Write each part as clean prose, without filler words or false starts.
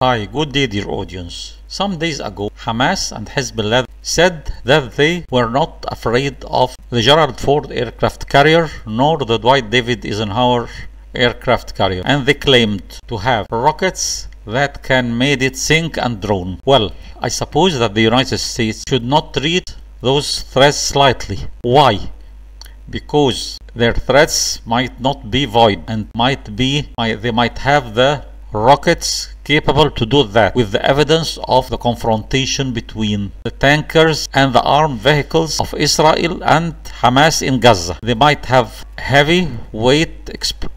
Hi, good day dear audience. Some days ago, Hamas and Hezbollah said that they were not afraid of the Gerald Ford aircraft carrier nor the Dwight David Eisenhower aircraft carrier, and they claimed to have rockets that can made it sink and drown. Well, I suppose that the United States should not treat those threats lightly. Why? Because their threats might not be void and they might have the rockets capable to do that, with the evidence of the confrontation between the tankers and the armed vehicles of Israel and Hamas in Gaza. They might have heavy weight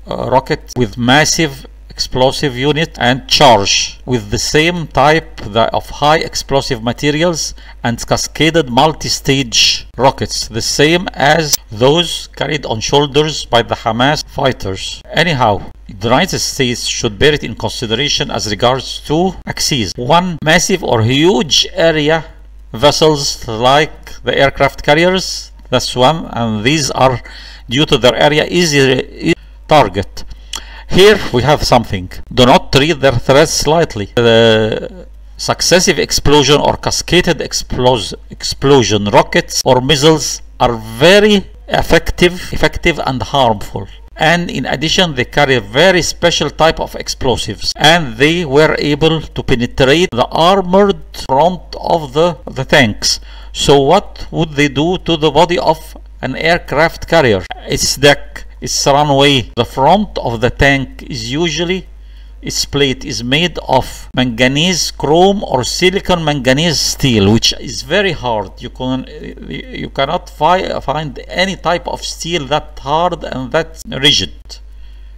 rockets with massive explosive unit and charge with the same type of high explosive materials and cascaded multi-stage rockets, the same as those carried on shoulders by the Hamas fighters. Anyhow, the United States should bear it in consideration as regards two axes. One, massive or huge area vessels like the aircraft carriers, that's one, and these are, due to their area, easy target. Here we have something. Do not treat their threats lightly. The successive explosion or cascaded explosion rockets or missiles are very effective and harmful. And in addition, they carry a very special type of explosives, and they were able to penetrate the armored front of the tanks. So what would they do to the body of an aircraft carrier? Its deck, its runway, the front of the tank is usually, its plate is made of manganese chrome or silicon manganese steel, which is very hard. You cannot find any type of steel that hard and that rigid,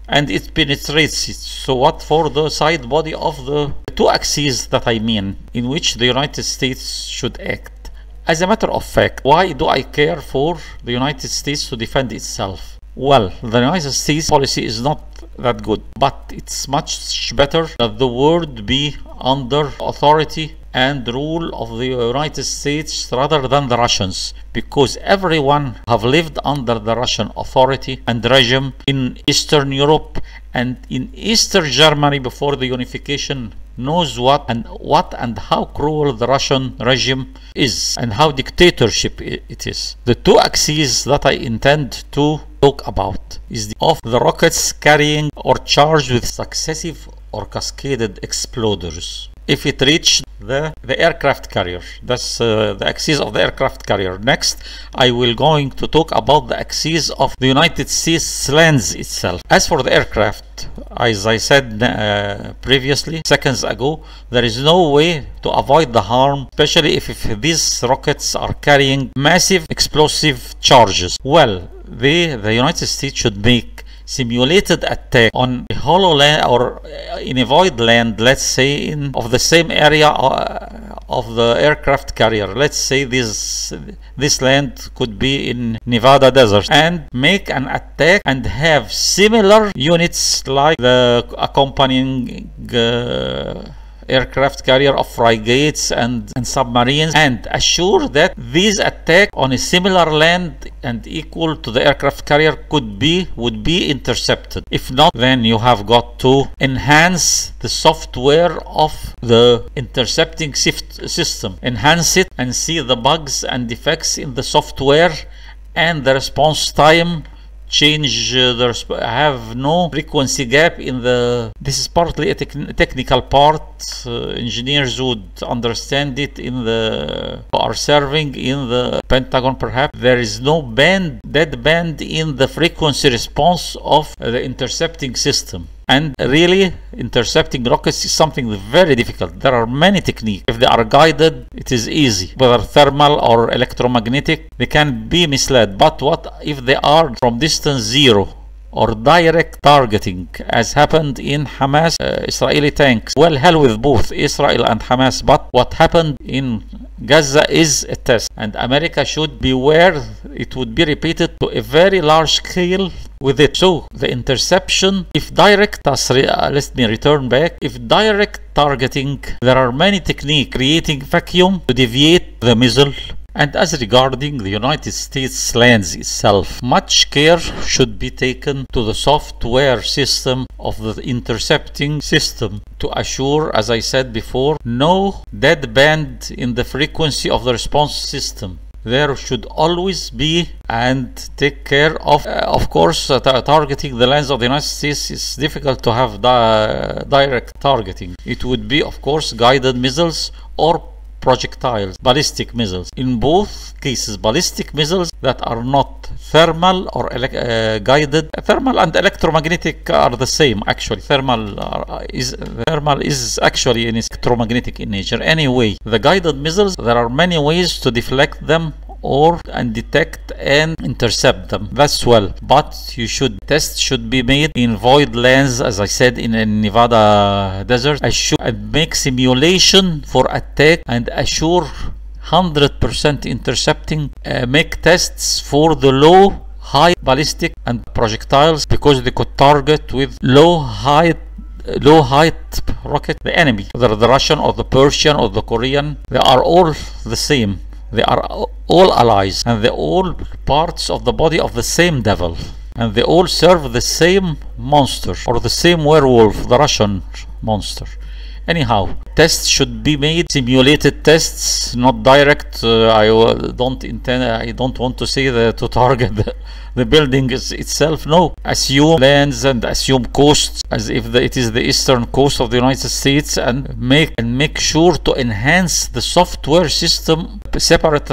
and it penetrates it. So what for the side body of the two axes that I mean, in which the United States should act. As a matter of fact, why do I care for the United States to defend itself? Well, the United States policy is not that good, but it's much better that the world be under authority and rule of the United States rather than the Russians, because everyone have lived under the Russian authority and regime in Eastern Europe and in Eastern Germany before the unification knows what and how cruel the Russian regime is and how dictatorship it is. The two axes that I intend to talk about is of the rockets carrying or charged with successive or cascaded exploders. If it reached the aircraft carrier, that's the axis of the aircraft carrier. Next, I will going to talk about the axis of the United States lands itself. As for the aircraft, as I said previously, seconds ago, there is no way to avoid the harm, especially if these rockets are carrying massive explosive charges. Well, the United States should make simulated attack on a hollow land or in a void land, let's say of the same area of the aircraft carrier. Let's say this land could be in Nevada desert, and make an attack and have similar units like the accompanying aircraft carrier of frigates and submarines, and assure that these attack on a similar land and equal to the aircraft carrier would be intercepted. If not, then you have got to enhance the software of the intercepting system, enhance it and see the bugs and defects in the software and the response time. Change have no frequency gap in the. This is partly a technical part. Engineers would understand it in the are serving in the Pentagon. Perhaps there is no dead band in the frequency response of the intercepting system. And really, intercepting rockets is something very difficult. There are many techniques. If they are guided, it is easy. Whether thermal or electromagnetic, they can be misled. But what if they are from distance zero or direct targeting, as happened in Hamas Israeli tanks? Well, hell with both Israel and Hamas. But what happened in Gaza is a test, and America should beware it would be repeated to a very large scale with it. So the interception, if direct, let me return back. If direct targeting, there are many techniques: creating vacuum to deviate the missile And as regarding the United States lands itself, much care should be taken to the software system of the intercepting system to assure, as I said before, no dead band in the frequency of the response system. There should always be, and take care of course, targeting the lands of the United States is difficult to have direct targeting. It would be, of course, guided missiles or projectiles, ballistic missiles. In both cases, ballistic missiles that are not thermal or guided. Thermal and electromagnetic are the same, actually. Thermal is actually electromagnetic in nature. Anyway, the guided missiles, there are many ways to deflect them and detect and intercept them. That's well, but tests should be made in void lands, as I said, in a Nevada desert. And make simulation for attack and assure 100% intercepting. Make tests for the low, high ballistic and projectiles, because they could target with low height rocket the enemy, whether the Russian or the Persian or the Korean. They are all the same. They are all allies, and they're all parts of the body of the same devil, and they all serve the same monster, or the same werewolf, the Russian monster. Anyhow, tests should be made, simulated tests, not direct. I don't want to say to target the building itself. No, assume lands and assume coasts as if it is the eastern coast of the United States, and make sure to enhance the software system. Separate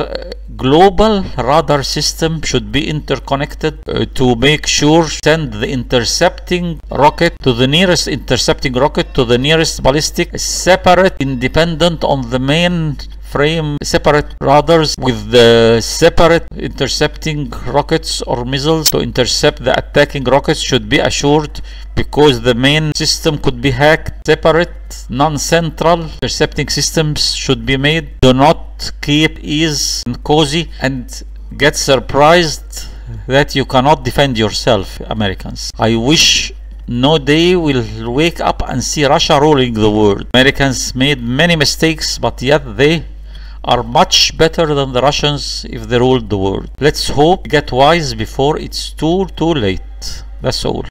global radar system should be interconnected to make sure send the intercepting rocket to the nearest intercepting rocket to the nearest ballistic, separate, independent on the main frame, separate radars with the separate intercepting rockets or missiles to intercept the attacking rockets should be assured, because the main system could be hacked. Separate non-central intercepting systems should be made. Do not keep easy and cozy and get surprised that you cannot defend yourself, Americans. I wish no day will wake up and see Russia ruling the world. Americans made many mistakes, but yet they are much better than the Russians if they ruled the world. Let's hope, get wise before it's too late. That's all.